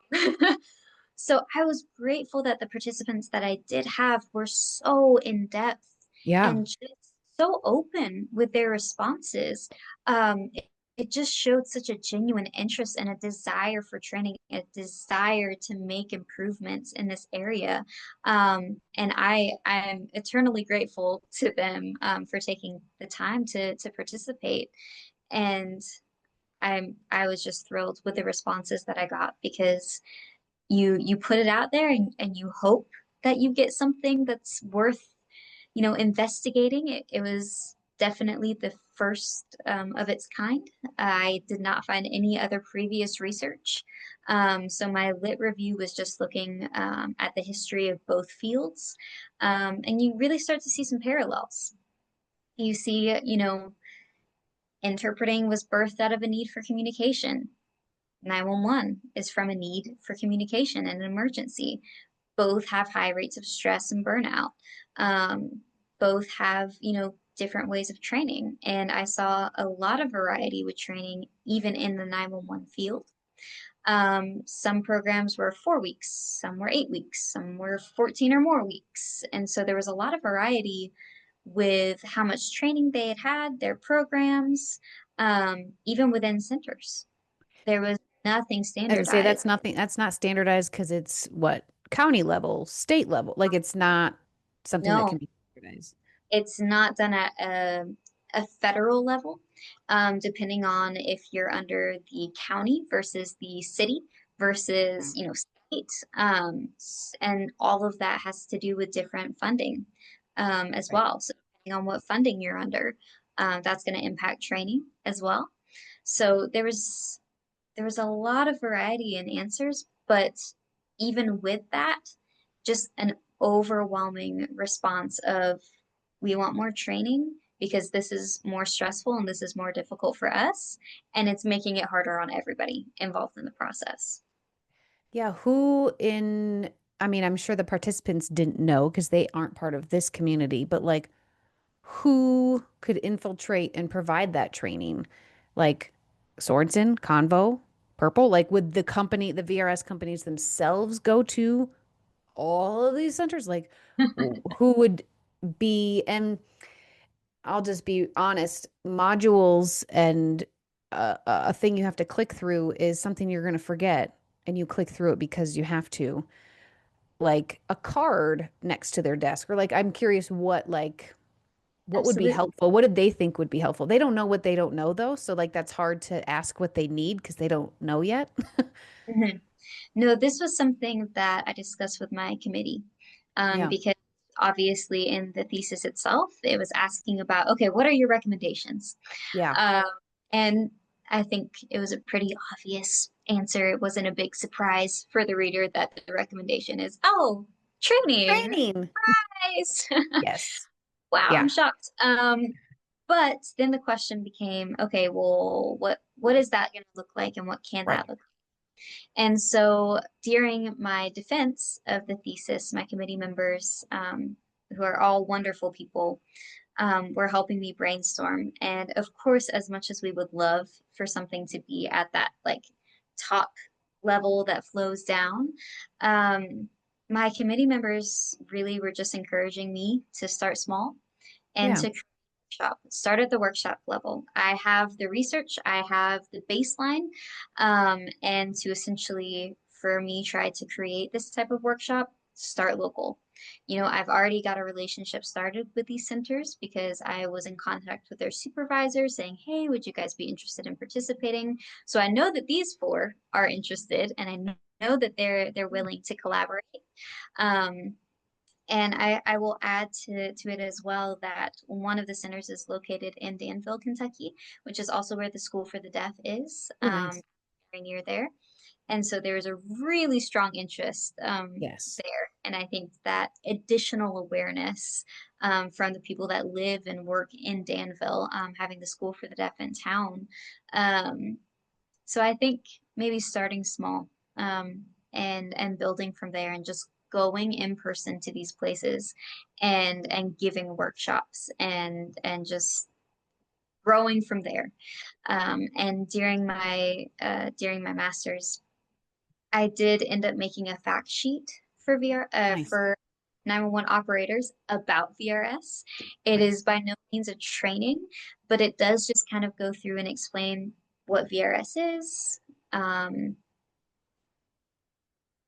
so I was grateful that the participants that I did have were so in depth Yeah. and just so open with their responses. It just showed such a genuine interest and a desire for training, a desire to make improvements in this area. And I'm eternally grateful to them for taking the time to participate. And I was just thrilled with the responses that I got because you put it out there and you hope that you get something that's worth, investigating. It was definitely the first of its kind. I did not find any other previous research. So my lit review was just looking at the history of both fields. And you really start to see some parallels. You see, interpreting was birthed out of a need for communication. 911 is from a need for communication in an emergency. Both have high rates of stress and burnout. Um, both have, different ways of training. And I saw a lot of variety with training, even in the 911 field. Some programs were 4 weeks, some were 8 weeks, some were 14 or more weeks. And so there was a lot of variety with how much training they had, their programs, even within centers. There was nothing I would say standardized. that's nothing, that's not standardized because it's what, county level, state level. Like it's not something that No, can be standardized. it's not done at a federal level, depending on if you're under the county versus the city versus, state. And all of that has to do with different funding, as Right. well. So depending on what funding you're under, that's going to impact training as well. So there was a lot of variety in answers, but even with that, just an overwhelming response of we want more training because this is more stressful and this is more difficult for us, and it's making it harder on everybody involved in the process. Yeah, who in, I mean, I'm sure the participants didn't know because they aren't part of this community, but like who could infiltrate and provide that training? Like Sorensen, Convo, Purple? Like would the company, the VRS companies themselves go to all of these centers? Like who would be, and I'll just be honest, modules and a thing you have to click through is something you're going to forget and you click through it because you have to. Like a card next to their desk or like I'm curious what would be Absolutely. helpful? What did they think would be helpful? They don't know what they don't know though, so like that's hard to ask what they need because they don't know yet. Mhm. No, this was something that I discussed with my committee, Yeah. because obviously in the thesis itself, it was asking about, okay, what are your recommendations? Yeah. Um, and I think it was a pretty obvious answer. It wasn't a big surprise for the reader that the recommendation is, oh, training. Training. Nice. Yes. Wow, Yeah. I'm shocked. But then the question became, okay, well, what is that going to look like, and what can Right. that look like? And so during my defense of the thesis, my committee members, who are all wonderful people, were helping me brainstorm. And of course, as much as we would love for something to be at that like top level that flows down, um, my committee members really were just encouraging me to start small and Yeah. to start at the workshop level. I have the research, I have the baseline, and to essentially, for me, try to create this type of workshop, start local. I've already got a relationship started with these centers because I was in contact with their supervisor saying, hey, would you guys be interested in participating? So I know that these four are interested, and I know that they're willing to collaborate. Um, and I will add to it as well that one of the centers is located in Danville, Kentucky, which is also where the School for the Deaf is, Oh, nice. very near there. And so there's a really strong interest, Yes. there. And I think that additional awareness, from the people that live and work in Danville, having the School for the Deaf in town. Um, so I think maybe starting small, and building from there, and just going in person to these places, and giving workshops, and just growing from there. And during my master's, I did end up making a fact sheet for Nice. for 911 operators about VRS. It Nice. is by no means a training, but it does just kind of go through and explain what VRS is, um,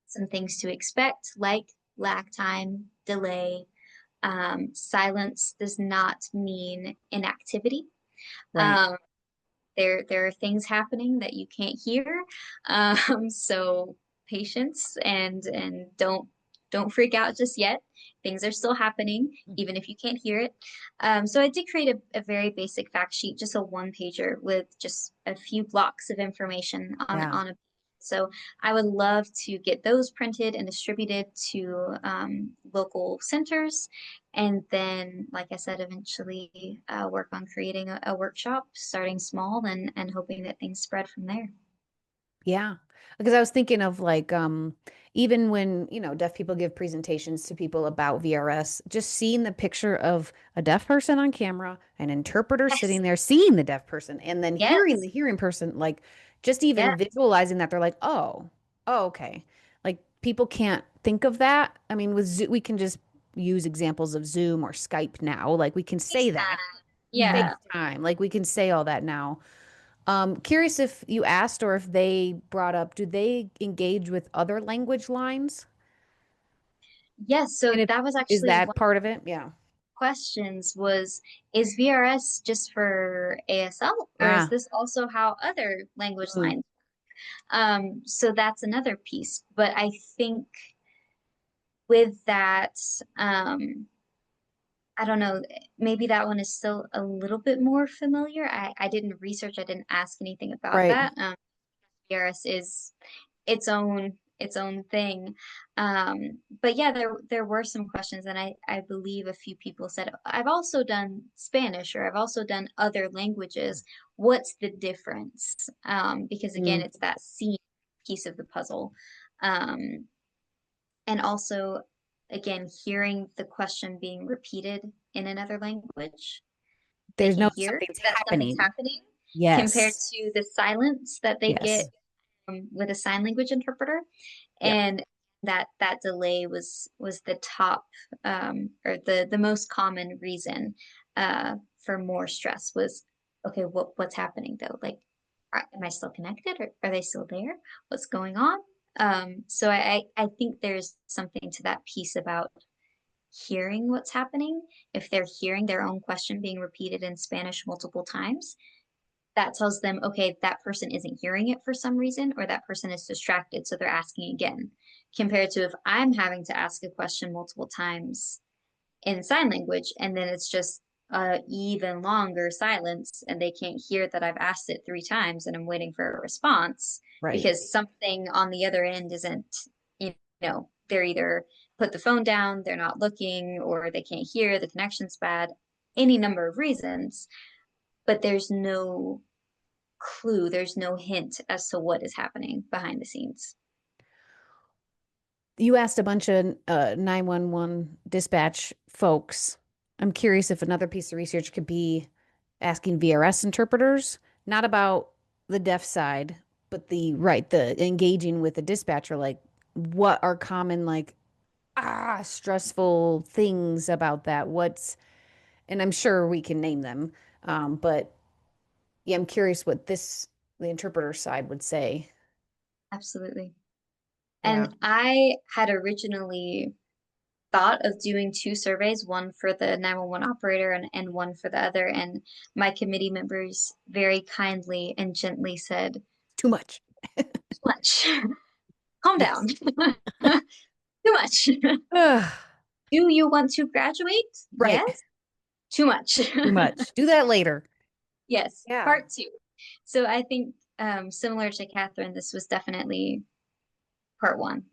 some things to expect, like lag time, delay. Silence does not mean inactivity. Right. Um, there are things happening that you can't hear. So patience, and don't freak out just yet. Things are still happening, even if you can't hear it. So I did create a very basic fact sheet, just a one pager with just a few blocks of information on Yeah. a. So I would love to get those printed and distributed to, local centers, and then, like I said, eventually, work on creating a workshop, starting small, and hoping that things spread from there. Yeah. Because I was thinking of like even when, deaf people give presentations to people about VRS, just seeing the picture of a deaf person on camera, an interpreter Yes, sitting there seeing the deaf person, and then hearing yes, the hearing person, like just yes, even visualizing that, they're like, oh, okay. Like people can't think of that. I mean, with Zoom, we can just use examples of Zoom or Skype now. Like we can say that. FaceTime. Mhm. Yeah. FaceTime. Like we can say all that now. Curious if you asked or if they brought up, do they engage with other language lines? Yes, so And if that was is actually that one of part of it? Yeah. the questions was, is VRS just for ASL, or is Ah, this also how other language mm, lines? So that's another piece. But I think with that, I don't know, maybe that one is still a little bit more familiar. I didn't research, I didn't ask anything about right. that. VRS is its own thing. But yeah, there were some questions, and I believe a few people said, I've also done Spanish or I've also done other languages. What's the difference? Because again, Mm. it's that scene piece of the puzzle. Um, and also, again, hearing the question being repeated in another language, they There's can no hear something's that something's happening. happening compared Yes. to the silence that they get Yes. with a sign language interpreter. Yep. And that delay was the top or the most common reason for more stress was, okay, what's happening though? Like, am I still connected, or are they still there? What's going on? So I think there's something to that piece about hearing what's happening. If they're hearing their own question being repeated in Spanish multiple times, that tells them, okay, that person isn't hearing it for some reason, or that person is distracted, so they're asking again. Compared to if I'm having to ask a question multiple times in sign language, and then it's just a even longer silence, and they can't hear that I've asked it 3 times and I'm waiting for a response Right. because something on the other end isn't, they're either put the phone down, they're not looking, or they can't hear, the connection's bad, any number of reasons, but there's no clue, there's no hint as to what is happening behind the scenes. You asked a bunch of 911 dispatch folks. I'm curious if another piece of research could be asking VRS interpreters, not about the deaf side, but the engaging with the dispatcher, like what are common, like, stressful things about that? And I'm sure we can name them. But yeah, I'm curious what the interpreter side would say. Absolutely. Yeah. And I had originally thought of doing 2 surveys, one for the 911 operator and one for the other. And my committee members very kindly and gently said, Too much. too much, calm down, Yes. too much. Ugh, Do you want to graduate? right. Yes. Too much. Too much. Do that later. Yes. Yeah. Part 2. So I think similar to Catherine, this was definitely part 1,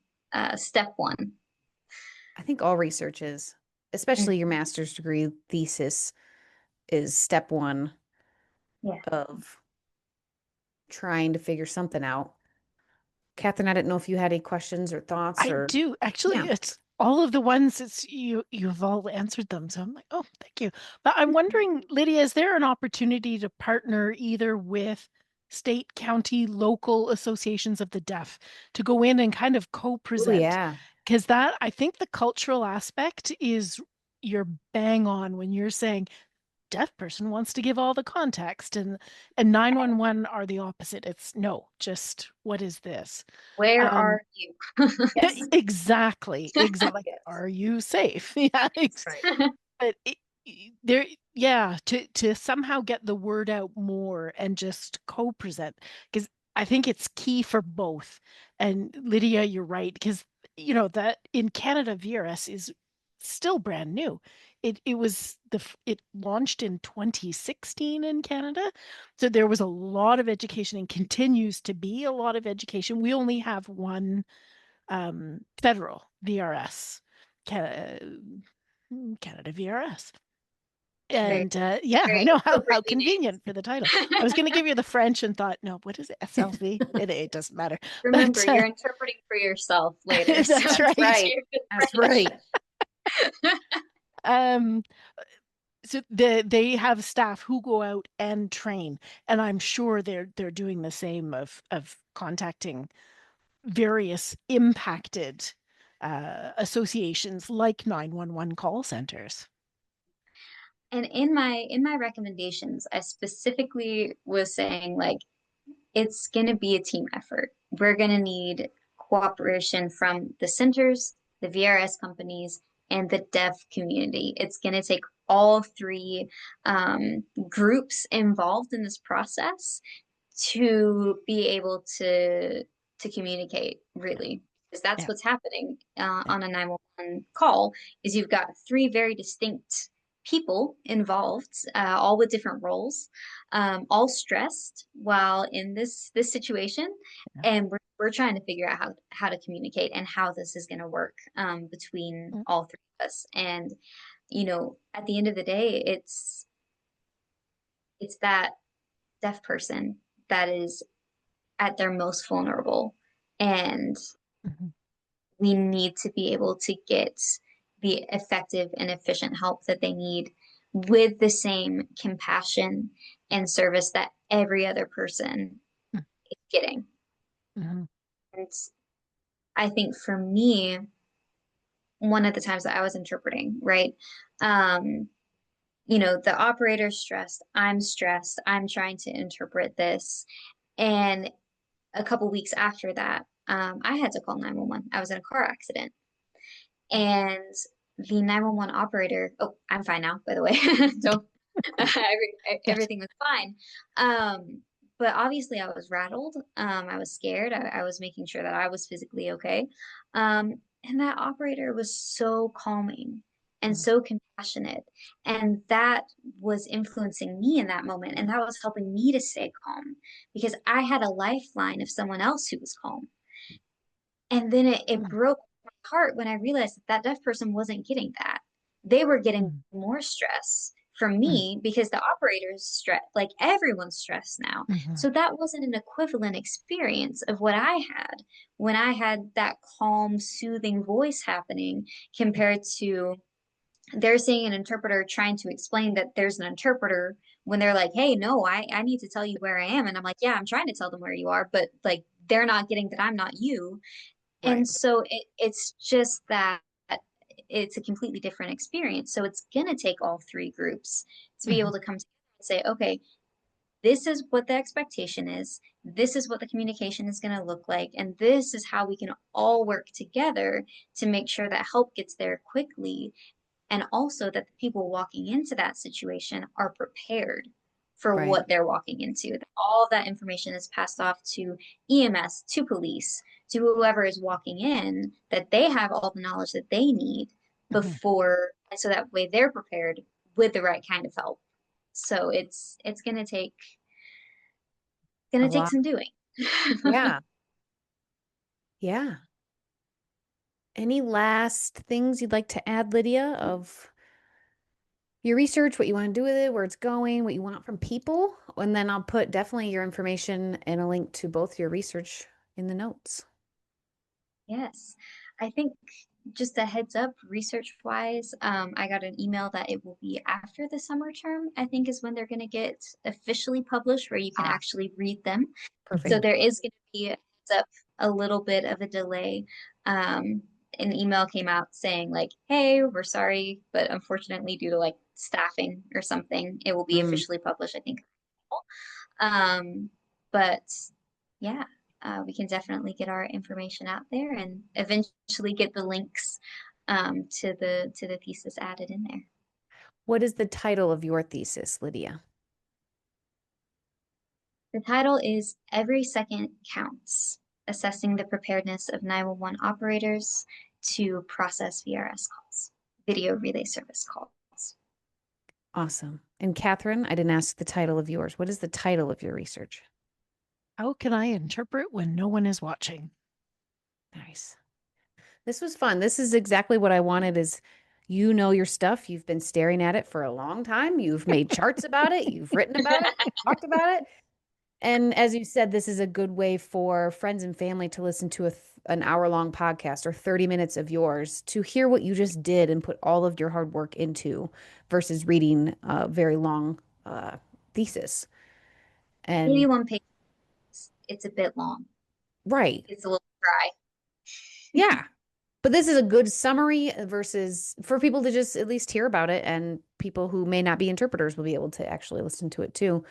step 1. I think all research is, especially your Mhm. master's degree thesis, is step one Yeah. of trying to figure something out. Catherine, I didn't know if you had any questions or thoughts I or, do actually. yeah. It's all of the ones. You've all answered them, so I'm like, oh, thank you. But I'm wondering, Lydia, is there an opportunity to partner either with state, county, local associations of the deaf to go in and kind of Oh, co-present? yeah. Because that I think the cultural aspect is you're bang on when you're saying deaf person wants to give all the context and 911 are the opposite. It's no, just what is this? Where Um, are you? Yes. exactly, exactly. Like, Yes. are you safe? Yeah, That's right. but there, yeah, to somehow get the word out more and just co-present because I think it's key for both. And Lydia, you're right because that in Canada, VRS is still brand new. It launched in 2016 in Canada, so there was a lot of education and continues to be a lot of education. We only have one federal VRS, Canada VRS. Very, And yeah, I very know how appropriately convenient for the title. I was going to give you the French and thought, no, what is it? SLV? It doesn't matter. Remember, But you're interpreting for yourself later, so that's That's right. right. That's right. Um, so they have staff who go out and train, and I'm sure they're doing the same of contacting various impacted associations like 911 call centers. And in my recommendations, I specifically was saying like it's going to be a team effort. We're going to need cooperation from the centers, the VRS companies, and the deaf community. It's going to take all three groups involved in this process to be able to communicate really, because that's Yeah, what's happening yeah. on a 911 call is you've got three very distinct people involved, all with different roles, all stressed while in this situation, Yeah. and we're trying to figure out how to communicate and how this is going to work between Mm, all three of us. And at the end of the day, it's that deaf person that is at their most vulnerable, and mhm, we need to be able to get the effective and efficient help that they need with the same compassion and service that every other person mm, is getting. mhm, And I think for me, one of the times that I was interpreting, right? Um, the operator's stressed, I'm trying to interpret this. And a couple weeks after that, I had to call 911. I was in a car accident. And the 911 operator, oh, I'm fine now, by the way. So Yes. everything was fine. But obviously I was rattled. I was scared. I was making sure that I was physically okay. And that operator was so calming and Mm, so compassionate. And that was influencing me in that moment. And that was helping me to stay calm because I had a lifeline of someone else who was calm. And then it mm, broke my heart when I realized that that deaf person wasn't getting that. They were getting mm, more stress from mm, me because the operator's stress, like everyone's stressed now. mhm, So that wasn't an equivalent experience of what I had when I had that calm, soothing voice happening compared to they're seeing an interpreter trying to explain that there's an interpreter when they're like, hey, no, I need to tell you where I am. And I'm like, yeah, I'm trying to tell them where you are, but like they're not getting that I'm not you. Right. And so it's just that it's a completely different experience. So it's going to take all three groups to be mhm, able to come together and say, okay, this is what the expectation is. This is what the communication is going to look like. And this is how we can all work together to make sure that help gets there quickly. And also that the people walking into that situation are prepared for Right. what they're walking into. All of that information is passed off to EMS, to police, to whoever is walking in, that they have all the knowledge that they need mhm. before, and so that way they're prepared with the right kind of help. So it's A gonna take lot. some doing. Yeah. Yeah. Any last things you'd like to add, Lydia, of your research, what you want to do with it, where it's going, what you want from people? And then I'll put definitely your information and a link to both your research in the notes. Yes, I think just a heads up, research wise, I got an email that it will be after the summer term, I think is when they're going to get officially published, where you can Ah, actually read them. So Mhm. perfect. there is going to be a heads up, a little bit of a delay. Um, an email came out saying like, hey, we're sorry, but unfortunately, due to like staffing or something, it will be Mm. officially published, I think. Um, but yeah, we can definitely get our information out there and eventually get the links to the thesis added in there. What is the title of your thesis, Lydia? The title is Every Second Counts, Assessing the Preparedness of 911 Operators to Process VRS Calls, Video Relay Service Calls. Awesome. And Catherine, I didn't ask the title of yours. What is the title of your research? How can I interpret when no one is watching? Nice. This was fun. This is exactly what I wanted is You know your stuff. You've been staring at it for a long time. You've made charts about it. You've written about it, talked about it. And as you said, this is a good way for friends and family to listen to an hour-long podcast or 30 minutes of yours to hear what you just did and put all of your hard work into versus reading a very long thesis. And 81 pages. It's a bit long. right. It's a little dry. Yeah. But this is a good summary versus for people to just at least hear about it, and people who may not be interpreters will be able to actually listen to it too.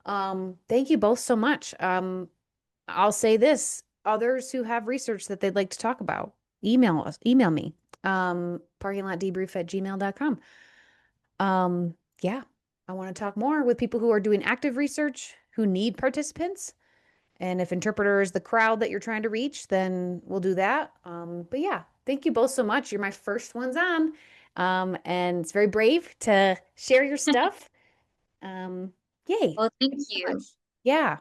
Thank you both so much. I'll say this, others who have research that they'd like to talk about, email me, parkinglotdebrief@gmail.com. Yeah, I want to talk more with people who are doing active research, who need participants. And if interpreter is the crowd that you're trying to reach, then we'll do that. But yeah, thank you both so much. You're my first ones on. And it's very brave to share your stuff. Yay. Well, thank Thanks so you much. Yeah.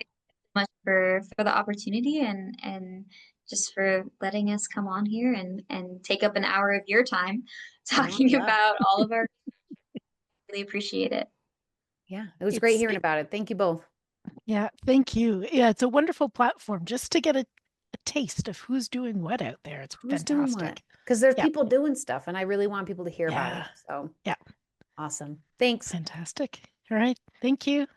much for the opportunity and just for letting us come on here and take up an hour of your time Oh, talking yeah. about all of our really appreciate it. Yeah. It was great It's hearing about it. Thank you both. Yeah, thank you. Yeah, it's a wonderful platform just to get a taste of who's doing what out there. It's Who's doing what? fantastic. Because there's Yeah, people doing stuff, and I really want people to hear about it. yeah, So yeah, awesome. Thanks. fantastic. All right, thank you.